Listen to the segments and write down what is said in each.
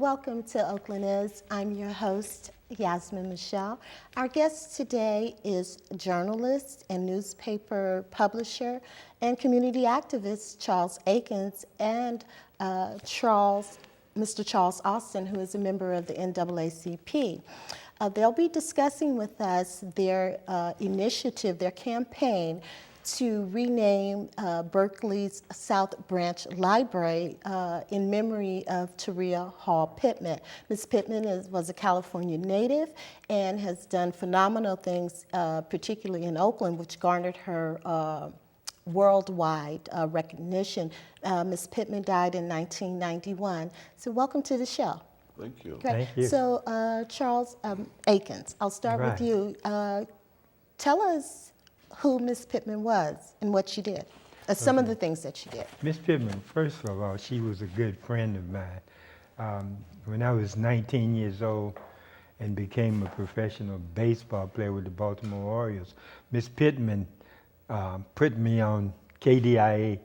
welcome to Oakland Is. I'm your host, Yasmin Michele. Our guest today is journalist and newspaper publisher and community activist Charles Aikens and Mr. Charles Austin, who is a member of the NAACP. They'll be discussing with us their initiative, their campaign to rename Berkeley's South Branch Library in memory of Terea Hall-Pittman. Ms. Pittman was a California native and has done phenomenal things, particularly in Oakland, which garnered her worldwide recognition. Ms. Pittman died in 1991. So welcome to the show. Thank you. Great. Thank you. So Charles Aikens, I'll start with you. Tell us who Ms. Pittman was and what she did, some of the things that she did. Miss Pittman, first of all, she was a good friend of mine. When I was 19 years old and became a professional baseball player with the Baltimore Orioles, Miss Pittman put me on KDIA's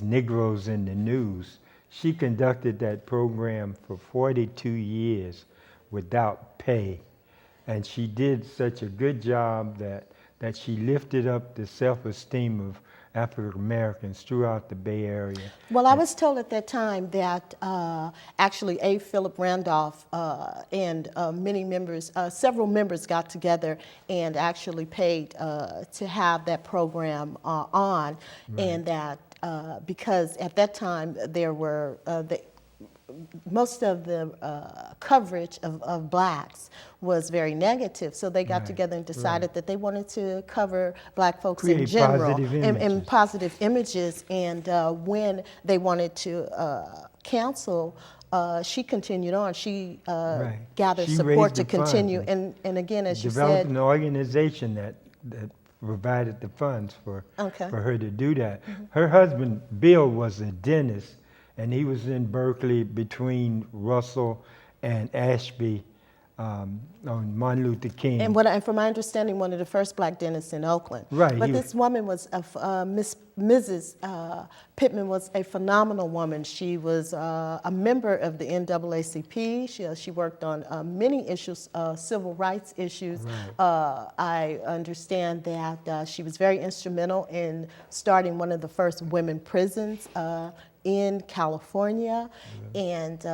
Negroes in the News. She conducted that program for 42 years without pay. And she did such a good job that she lifted up the self-esteem of African Americans throughout the Bay Area. Well, I was told at that time that actually A. Philip Randolph and many members, several members got together and actually paid to have that program on, right. And that because at that time there were most of the coverage of blacks was very negative, so they got together and decided that they wanted to cover black folks in general and positive images. And when they wanted to cancel, she continued on. She gathered support to continue. And again, as you said, developed an organization that provided the funds for her to do that. Her husband, Bill, was a dentist, and he was in Berkeley between Russell and Ashby on Martin Luther King. And from my understanding, one of the first black dentists in Oakland. Right. But this woman was, Mrs. Pittman was a phenomenal woman. She was a member of the NAACP. She worked on many issues, civil rights issues. Right. I understand that she was very instrumental in starting one of the first women prisons in California, and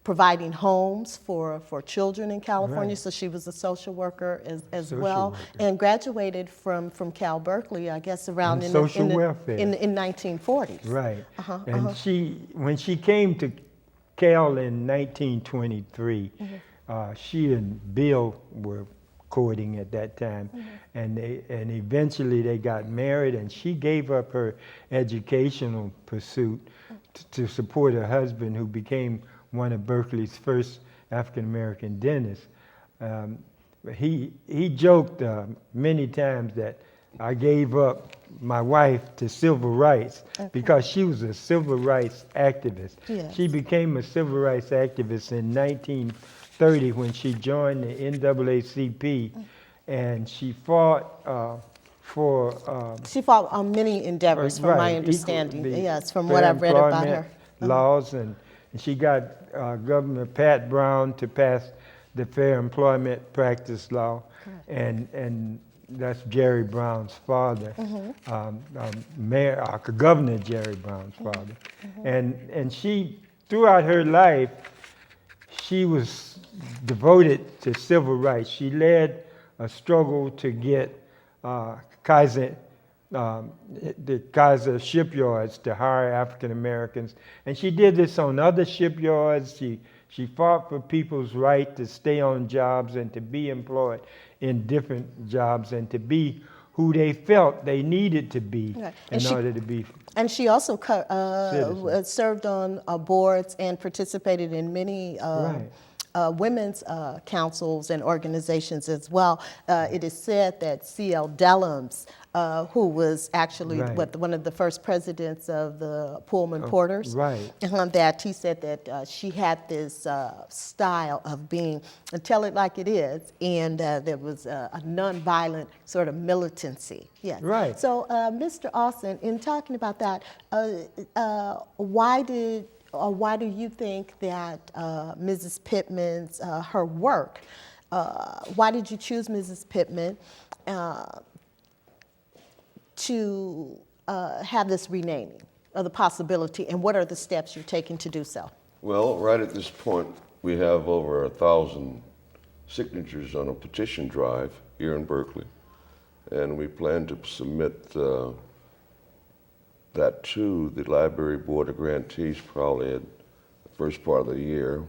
providing homes for children in California. Right. So she was a social worker as well, and graduated from Cal Berkeley, I guess, around in the 1940s. Right. And when she came to Cal in 1923, she and Bill were courting at that time, and eventually they got married, and she gave up her educational pursuit to support her husband, who became one of Berkeley's first African-American dentists. He joked many times that I gave up my wife to civil rights because she was a civil rights activist. Yes. She became a civil rights activist in 1930 when she joined the NAACP, and she fought she fought on many endeavors, from my understanding. Yes, from what I've read about her. Laws, and she got Governor Pat Brown to pass the Fair Employment Practice Law, and that's Jerry Brown's father, Governor Jerry Brown's father. And she, throughout her life, she was devoted to civil rights. She led a struggle to get the Kaiser shipyards to hire African Americans, and she did this on other shipyards. She fought for people's right to stay on jobs and to be employed in different jobs and to be who they felt they needed to be in order to be. And she also served on boards and participated in many women's councils and organizations as well. It is said that C.L. Dellums, who was actually one of the first presidents of the Pullman Porters, that he said that she had this style of being, tell it like it is, and there was a nonviolent sort of militancy. Yes. Right. So, Mr. Austin, in talking about that, why did why do you think that Mrs. Pittman's, her work, why did you choose Mrs. Pittman to have this renaming of the possibility, and what are the steps you're taking to do so? Well, right at this point, we have over 1,000 signatures on a petition drive here in Berkeley, and we plan to submit that to the Library Board of Grantees probably at the first part of the year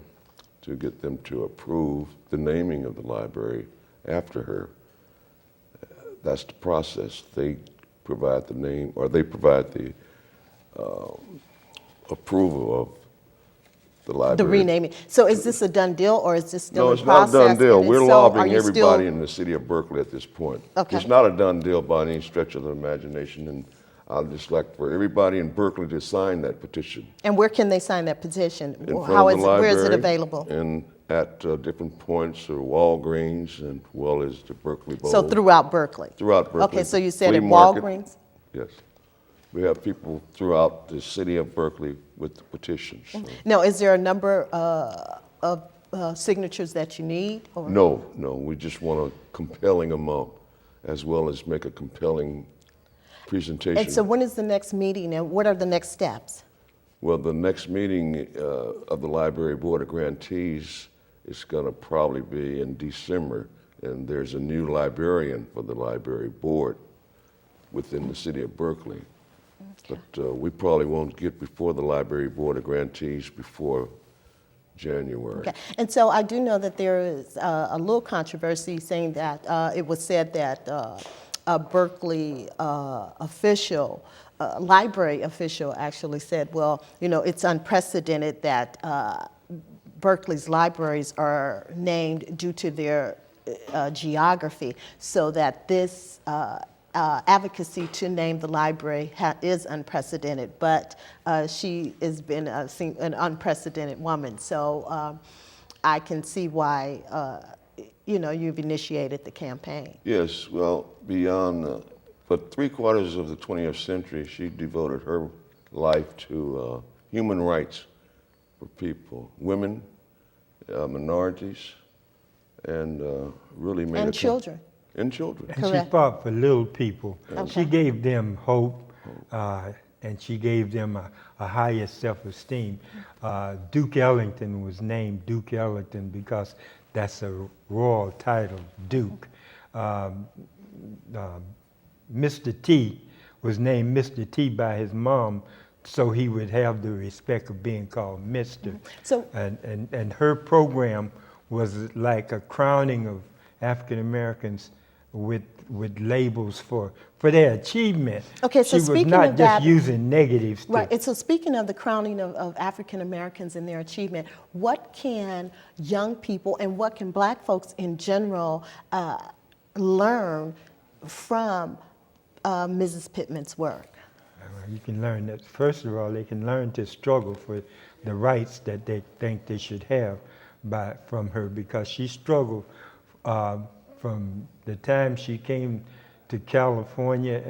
to get them to approve the naming of the library after her. That's the process. They provide the name, or they provide the approval of the library. The renaming. So is this a done deal, or is this still No, in it's not a process? done deal. And if We're so, lobbying are you everybody still- in the city of Berkeley at this point. Okay. It's not a done deal by any stretch of the imagination, and I'd just like for everybody in Berkeley to sign that petition. And where can they sign that petition? In front How of is the it, where is it library available? And at different points, or Walgreens, and well as the Berkeley Bowl. So throughout Berkeley? Throughout Berkeley. Okay, so you said Flea at market. Walgreens? Yes. We have people throughout the city of Berkeley with the petitions. So. Now, is there a number of signatures that you need? Or? No, we just want a compelling amount, as well as make a compelling presentation. And so when is the next meeting, and what are the next steps? Well, the next meeting of the Library Board of Grantees is going to probably be in December, and there's a new librarian for the library board within the city of Berkeley. Okay. But we probably won't get before the Library Board of Grantees before January. Okay, and so I do know that there is a little controversy saying that it was said that a Berkeley official, library official actually said, well, you know, it's unprecedented that Berkeley's libraries are named due to their geography, so that this advocacy to name the library is unprecedented, but she has been an unprecedented woman. So I can see why, you know, you've initiated the campaign. Yes, well, beyond, but 3/4 of the 20th century, she devoted her life to human rights for people, women, minorities, and really made And children. And children. And Correct. she fought for little people. Okay. She gave them hope, and she gave them a higher self-esteem. Duke Ellington was named Duke Ellington because that's a royal title, Duke. Mr. T was named Mr. T by his mom, so he would have the respect of being called Mr. So- And her program was like a crowning of African Americans with labels for their achievement. Okay, so she was speaking not of just that- using negatives. Right, and so speaking of the crowning of African Americans and their achievement, what can young people and what can Black folks in general learn from Mrs. Pittman's work? You can learn that, first of all, they can learn to struggle for the rights that they think they should have from her, because she struggled from the time she came to California.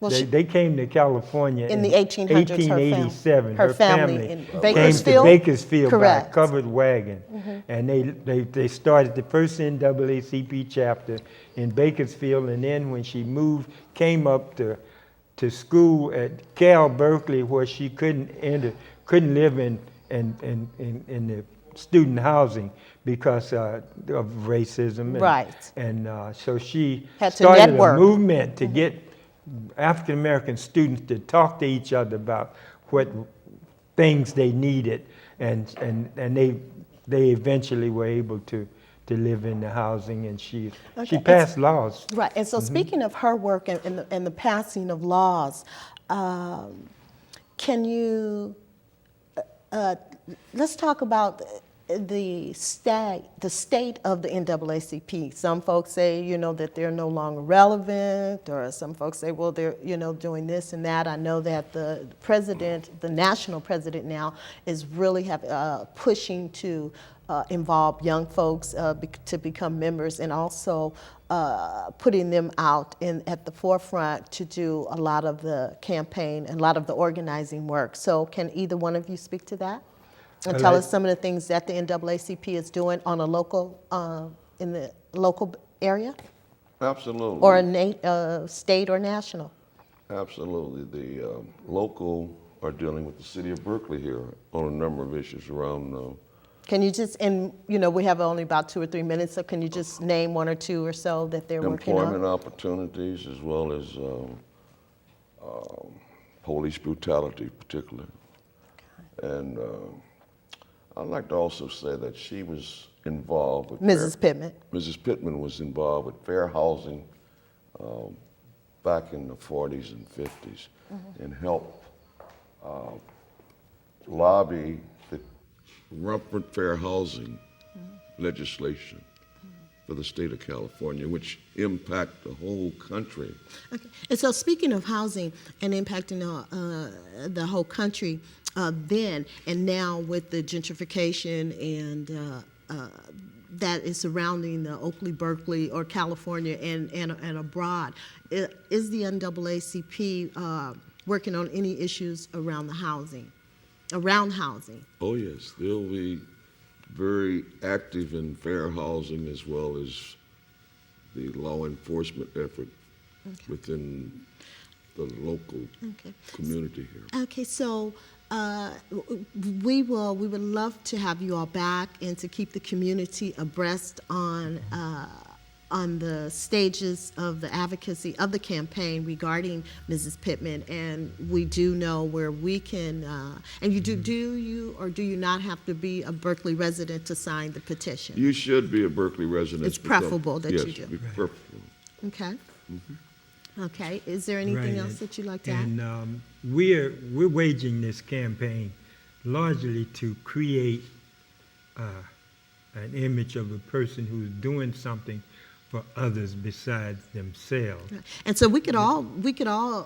Well, they came to California in the 1800s, her 1887. her family in came Bakersfield? to Bakersfield Correct. by a covered wagon. And they started the first NAACP chapter in Bakersfield, and then when she moved, came up to school at Cal Berkeley, where she couldn't live in the student housing because of racism. Right. And so she Had to started network. a movement to get African American students to talk to each other about what things they needed, and they eventually were able to live in the housing, and she passed laws. Right, and so speaking of her work and the passing of laws, can you, let's talk about the state of the NAACP. Some folks say, you know, that they're no longer relevant, or some folks say, well, they're, you know, doing this and that. I know that the president, the national president now, is really pushing to involve young folks to become members, and also putting them out at the forefront to do a lot of the campaign and a lot of the organizing work. So can either one of you speak to that? And tell us some of the things that the NAACP is doing on a local, in the local area? Absolutely. Or a state or national? Absolutely. The local are dealing with the city of Berkeley here on a number of issues around. Can you just, and we have only about 2 or 3 minutes, so can you just name 1 or 2 or so that they're working on? Employment opportunities, as well as police brutality, particularly. Okay. And I'd like to also say that she was involved with Mrs. Pittman. Mrs. Pittman was involved with fair housing back in the 40s and 50s, and helped lobby the Rumford Fair Housing legislation for the state of California, which impact the whole country. Okay. And so speaking of housing and impacting the whole country, then and now with the gentrification and that is surrounding the Oakland, Berkeley, or California and abroad, is the NAACP working on any issues around the housing? Oh yes, they'll be very active in fair housing as well as the law enforcement effort within the local community here. Okay, so we would love to have you all back and to keep the community abreast on the stages of the advocacy of the campaign regarding Mrs. Pittman, and we do know where we can. And you do you or do you not have to be a Berkeley resident to sign the petition? You should be a Berkeley resident. It's preferable that yes, you do. Yes, preferable. Okay. Okay. Is there anything else that you'd like to add? And we're waging this campaign largely to create an image of a person who's doing something for others besides themselves. Right. And so we could all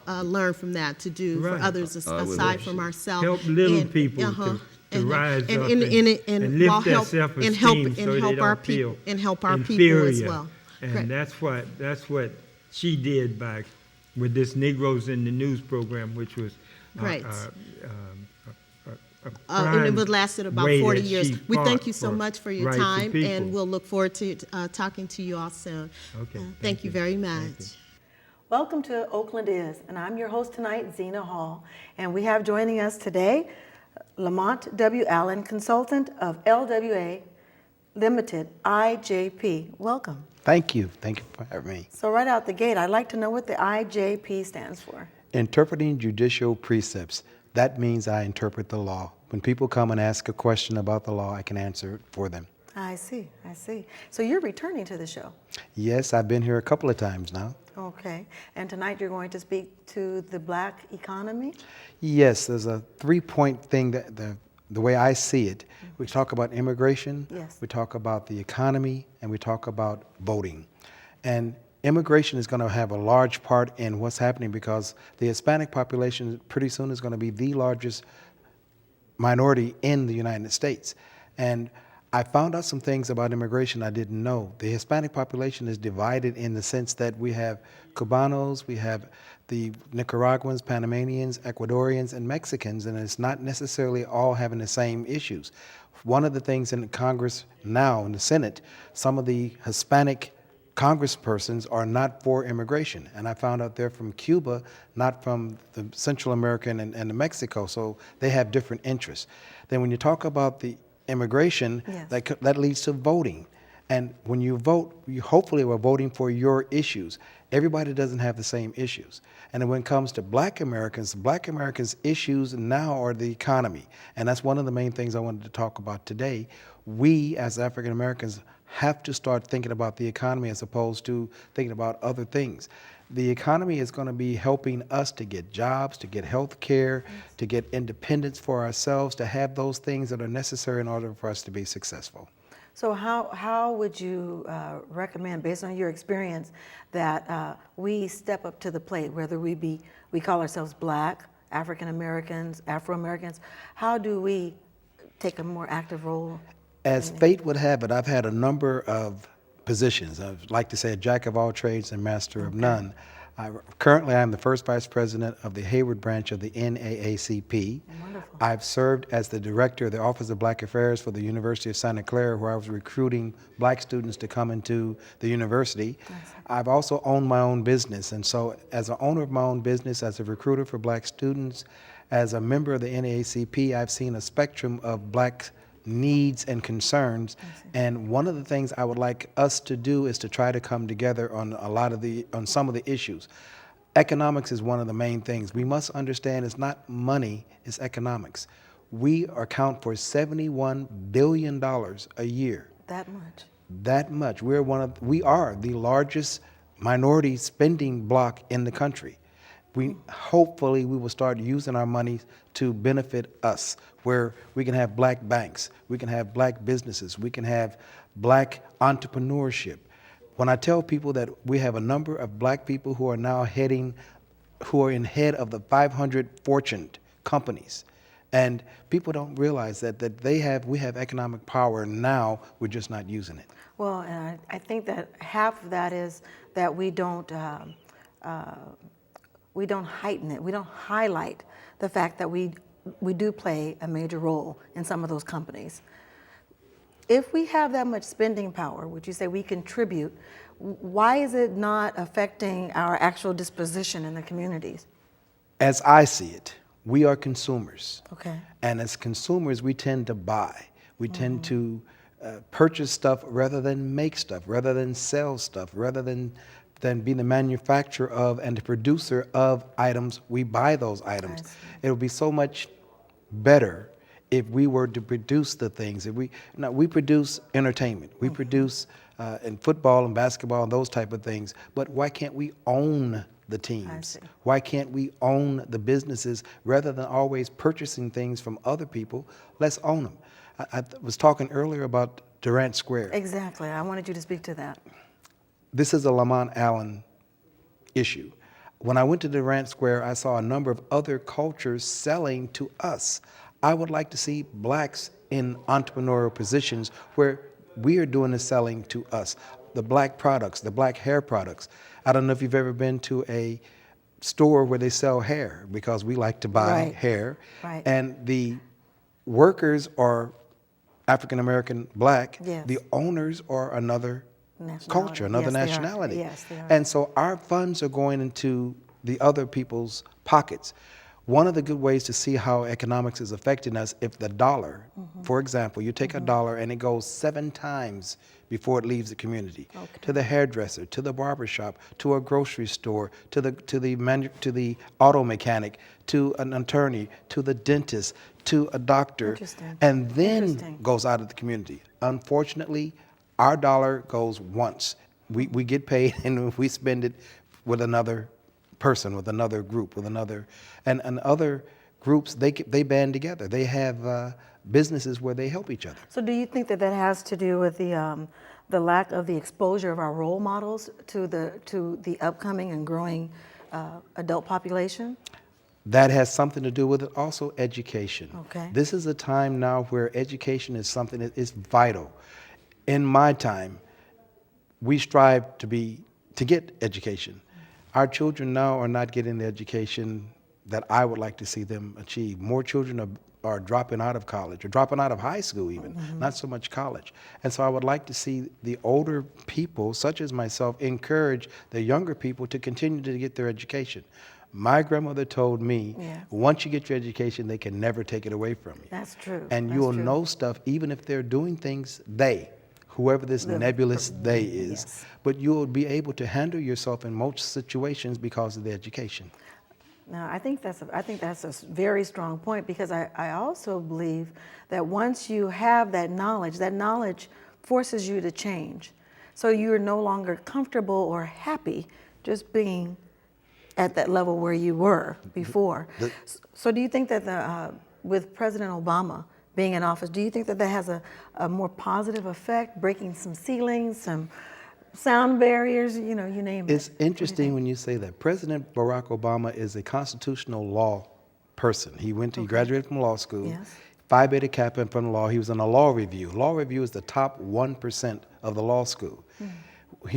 learn from that to do for others aside from ourselves. Help little people to rise up and lift their self-esteem so they don't feel and help our inferior. people as well. And that's what she did with this Negroes in the News program, which was great. And it lasted about 40 years. We thank you so much for your time, and we'll look forward to talking to you all soon. Okay. Thank you very much. Welcome to Oakland Is, and I'm your host tonight, Zina Hall. And we have joining us today, Lamont W. Allen, consultant of LWA Limited, IJP. Welcome. Thank you. Thank you for having me. So right out the gate, I'd like to know what the IJP stands for. Interpreting Judicial Precepts. That means I interpret the law. When people come and ask a question about the law, I can answer it for them. I see. So you're returning to the show? Yes, I've been here a couple of times now. Okay. And tonight you're going to speak to the black economy? Yes, there's a 3-point thing that the way I see it. We talk about immigration, yes. We talk about the economy, and we talk about voting. And immigration is going to have a large part in what's happening because the Hispanic population pretty soon is going to be the largest minority in the United States. And I found out some things about immigration I didn't know. The Hispanic population is divided in the sense that we have Cubanos, we have the Nicaraguans, Panamanians, Ecuadorians, and Mexicans, and it's not necessarily all having the same issues. One of the things in Congress now, in the Senate, some of the Hispanic congresspersons are not for immigration. And I found out they're from Cuba, not from the Central American and the Mexico, so they have different interests. Then when you talk about the immigration, yes. that leads to voting. And when you vote, you hopefully are voting for your issues. Everybody doesn't have the same issues. And then when it comes to Black Americans' issues now are the economy. And that's one of the main things I wanted to talk about today. We, as African Americans, have to start thinking about the economy as opposed to thinking about other things. The economy is going to be helping us to get jobs, to get health care, to get independence for ourselves, to have those things that are necessary in order for us to be successful. So how would you recommend, based on your experience, that we step up to the plate, whether we call ourselves Black, African Americans, Afro Americans? How do we take a more active role? As fate would have it, I've had a number of positions. I'd like to say a jack of all trades and master of none. Currently, I'm the first vice president of the Hayward branch of the NAACP. Wonderful. I've served as the director of the Office of Black Affairs for the University of Santa Clara, where I was recruiting black students to come into the university. I've also owned my own business, and so as an owner of my own business, as a recruiter for black students, as a member of the NAACP, I've seen a spectrum of black needs and concerns, and one of the things I would like us to do is to try to come together on some of the issues. Economics is one of the main things. We must understand it's not money, it's economics. We account for $71 billion a year. That much. That much. We are the largest minority spending bloc in the country. Hopefully we will start using our money to benefit us, where we can have black banks, we can have black businesses, we can have black entrepreneurship. When I tell people that we have a number of black people who are now who are in head of the 500 fortuned companies, and people don't realize that we have economic power now, we're just not using it. Well, and I think that half of that is that we don't heighten it. We don't highlight the fact that we do play a major role in some of those companies. If we have that much spending power, would you say we contribute, why is it not affecting our actual disposition in the communities? As I see it, we are consumers. Okay. And as consumers, we tend to buy. We tend to purchase stuff rather than make stuff, rather than sell stuff, rather than be the manufacturer of and the producer of items. We buy those items. It would be so much better if we were to produce the things. We produce entertainment. We produce in football and basketball and those type of things. But why can't we own the teams? Why can't we own the businesses rather than always purchasing things from other people? Let's own them. I was talking earlier about Durant Square. Exactly. I wanted you to speak to that. This is a Lamont Allen issue. When I went to Durant Square, I saw a number of other cultures selling to us. I would like to see blacks in entrepreneurial positions where we are doing the selling to us. The black products, the black hair products. I don't know if you've ever been to a store where they sell hair, because we like to buy hair. Right. And the workers are African American black. Yes. The owners are another culture, another nationality. Yes, they are. And so our funds are going into the other people's pockets. One of the good ways to see how economics is affecting us, if the dollar, for example, you take a dollar and it goes 7 times before it leaves the community, to the hairdresser, to the barbershop, to a grocery store, to the auto mechanic, to an attorney, to the dentist, to a doctor, and then goes out of the community. Unfortunately, our dollar goes once. We get paid and we spend it with another person, with another group, with another, and other groups, they band together. They have businesses where they help each other. So do you think that has to do with the lack of the exposure of our role models to the upcoming and growing adult population? That has something to do with it. Also, education. Okay. This is a time now where education is something that is vital. In my time, we strive to get education. Our children now are not getting the education that I would like to see them achieve. More children are dropping out of college, or dropping out of high school even, not so much college. And so I would like to see the older people, such as myself, encourage the younger people to continue to get their education. My grandmother told me, once you get your education, they can never take it away from you. That's true. And you'll know stuff even if they're doing things whoever this nebulous they is, but you'll be able to handle yourself in most situations because of the education. Now, I think that's a very strong point, because I also believe that once you have that knowledge forces you to change. So you're no longer comfortable or happy just being at that level where you were before. So do you think that with President Obama being in office, do you think that has a more positive effect, breaking some ceilings, some sound barriers, you name it? It's interesting when you say that. President Barack Obama is a constitutional law person. He graduated from law school. Yes. Phi Beta Kappa in front of law. He was in a law review. Law review is the top 1% of the law school. When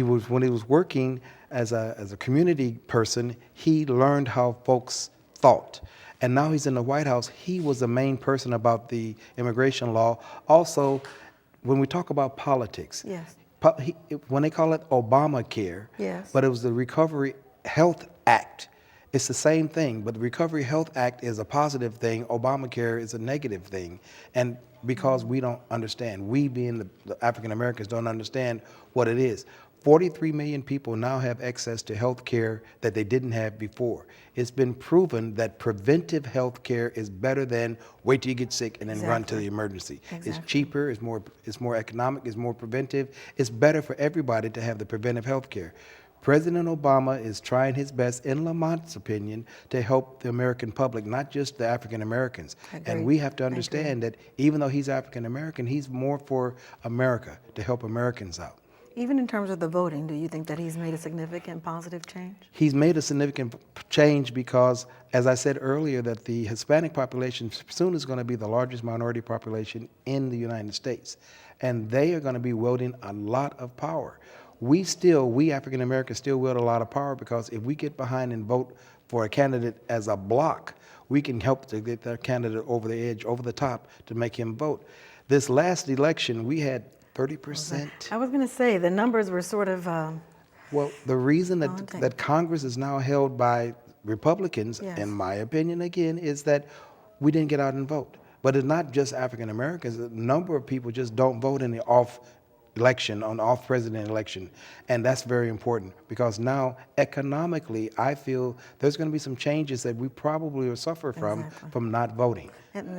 he was working as a community person, he learned how folks thought. And now he's in the White House. He was the main person about the immigration law. Also, when we talk about politics, Yes. when they call it Obamacare, Yes. but it was the Recovery Health Act. It's the same thing, but the Recovery Health Act is a positive thing. Obamacare is a negative thing. And because we don't understand, we being the African Americans don't understand what it is. 43 million people now have access to health care that they didn't have before. It's been proven that preventive health care is better than wait till you get sick and then run to the emergency. Exactly. It's cheaper, it's more economic, it's more preventive. It's better for everybody to have the preventive health care. President Obama is trying his best, in Lamont's opinion, to help the American public, not just the African Americans. And we have to understand that even though he's African American, he's more for America, to help Americans out. Even in terms of the voting, do you think that he's made a significant positive change? He's made a significant change because, as I said earlier, that the Hispanic population soon is going to be the largest minority population in the United States. And they are going to be wielding a lot of power. We African Americans still wield a lot of power because if we get behind and vote for a candidate as a block, we can help to get that candidate over the edge, over the top, to make him vote. This last election, we had 30%. I was going to say, the numbers were sort of Well, the reason daunting. that Congress is now held by Republicans, Yes. in my opinion, again, is that we didn't get out and vote. But it's not just African Americans. A number of people just don't vote in the off president election. And that's very important because now economically, I feel there's going to be some changes that we probably will suffer from not voting. And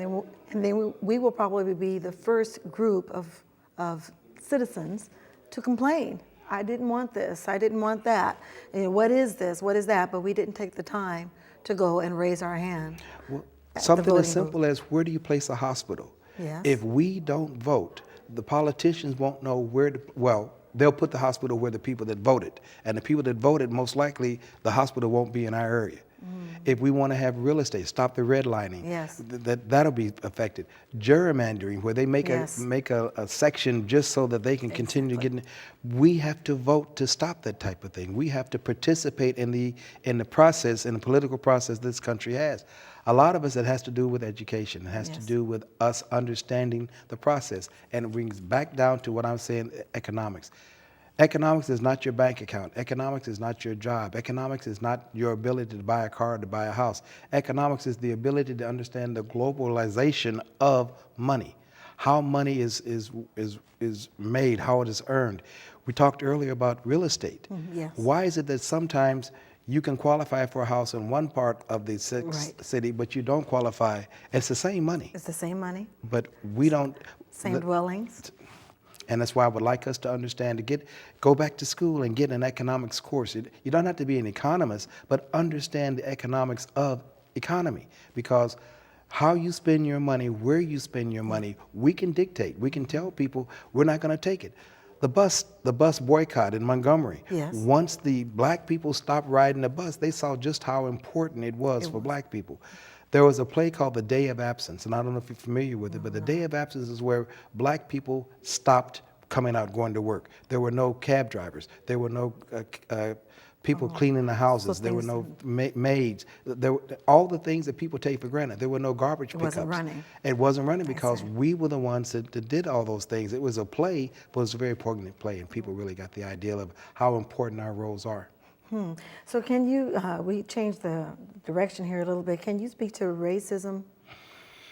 then we will probably be the first group of citizens to complain. I didn't want this, I didn't want that. You know, what is this, what is that? But we didn't take the time to go and raise our hand. Well, at the something as voting simple booth. as where do you place a hospital? Yes. If we don't vote, the politicians won't know where to, well, they'll put the hospital where the people that voted. And the people that voted, most likely, the hospital won't be in our area. If we want to have real estate, stop the redlining. Yes. That'll be affected. Gerrymandering, where they make a section just so that they can continue to get in. We have to vote to stop that type of thing. We have to participate in the process, in the political process this country has. A lot of us, it has to do with education. It has to do with us understanding the process. And it brings back down to what I'm saying, economics. Economics is not your bank account. Economics is not your job. Economics is not your ability to buy a car or to buy a house. Economics is the ability to understand the globalization of money, how money is made, how it is earned. We talked earlier about real estate. Yes. Why is it that sometimes you can qualify for a house in one part of the city, but you don't qualify? It's the same money, It's the same money, but we don't. same dwellings. And that's why I would like us to understand, go back to school and get an economics course. You don't have to be an economist, but understand the economics of economy. Because how you spend your money, where you spend your money, we can dictate. We can tell people we're not going to take it. The bus boycott in Montgomery. Yes. Once the black people stopped riding the bus, they saw just how important it was for black people. There was a play called The Day of Absence, and I don't know if you're familiar with it, but The Day of Absence is where black people stopped coming out, going to work. There were no cab drivers. There were no people cleaning the houses. There were no maids. There were all the things that people take for granted. There were no garbage pickups. It wasn't running. It wasn't running because we were the ones that did all those things. It was a play, but it was a very important play, and people really got the idea of how important our roles are. So can you, we changed the direction here a little bit. Can you speak to racism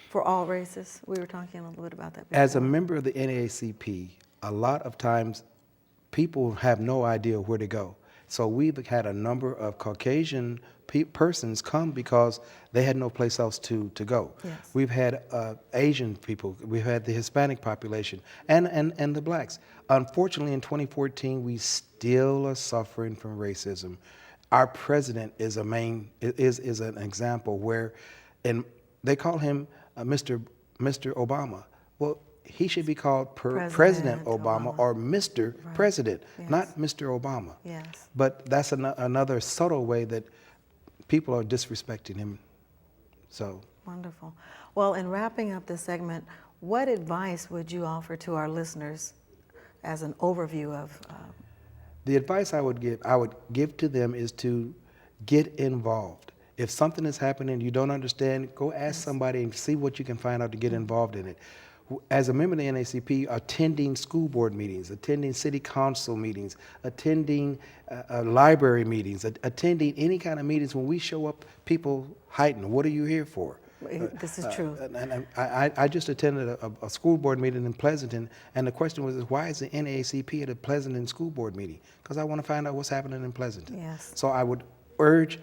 for all races? We were talking a little bit about that before. As a member of the NAACP, a lot of times people have no idea where to go. So we've had a number of Caucasian persons come because they had no place else to go. Yes. We've had Asian people, we've had the Hispanic population, and the blacks. Unfortunately, in 2014, we still are suffering from racism. Our president is an example where, and they call him Mr. Obama. Well, he should be called President Obama or Mr. President, not Mr. Obama. Yes. But that's another subtle way that people are disrespecting him. So Wonderful. Well, in wrapping up this segment, what advice would you offer to our listeners as an overview of? The advice I would give to them is to get involved. If something is happening you don't understand, go ask somebody and see what you can find out to get involved in it. As a member of the NAACP, attending school board meetings, attending city council meetings, attending library meetings, attending any kind of meetings, when we show up, people heighten, what are you here for? This is true. And I just attended a school board meeting in Pleasanton, and the question was, why is the NAACP at a Pleasanton school board meeting? Because I want to find out what's happening in Pleasanton. Yes. So I would urge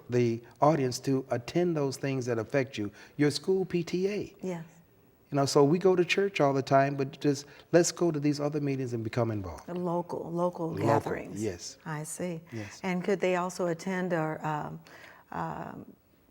the audience to attend those things that affect you. Your school PTA. Yes. You know, so we go to church all the time, but just let's go to these other meetings and become involved. Local gatherings. Yes. I see. Yes. And could they also attend or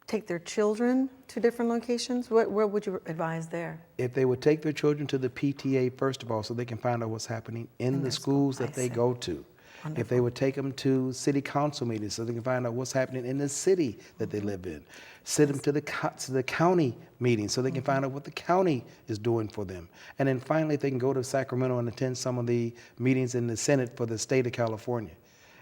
take their children to different locations? Where would you advise there? If they would take their children to the PTA, first of all, so they can find out what's happening in the schools that they go to. Wonderful. If they would take them to city council meetings so they can find out what's happening in the city that they live in. Send them to the county meetings so they can find out what the county is doing for them. And then finally, if they can go to Sacramento and attend some of the meetings in the Senate for the state of California.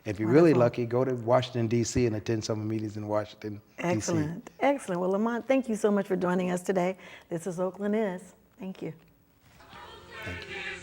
If you're really lucky, go to Washington, D.C. and attend some of the meetings in Washington, D.C. Excellent. Excellent. Well, Lamont, thank you so much for joining us today. This is Oakland Is. Thank you. Thank you.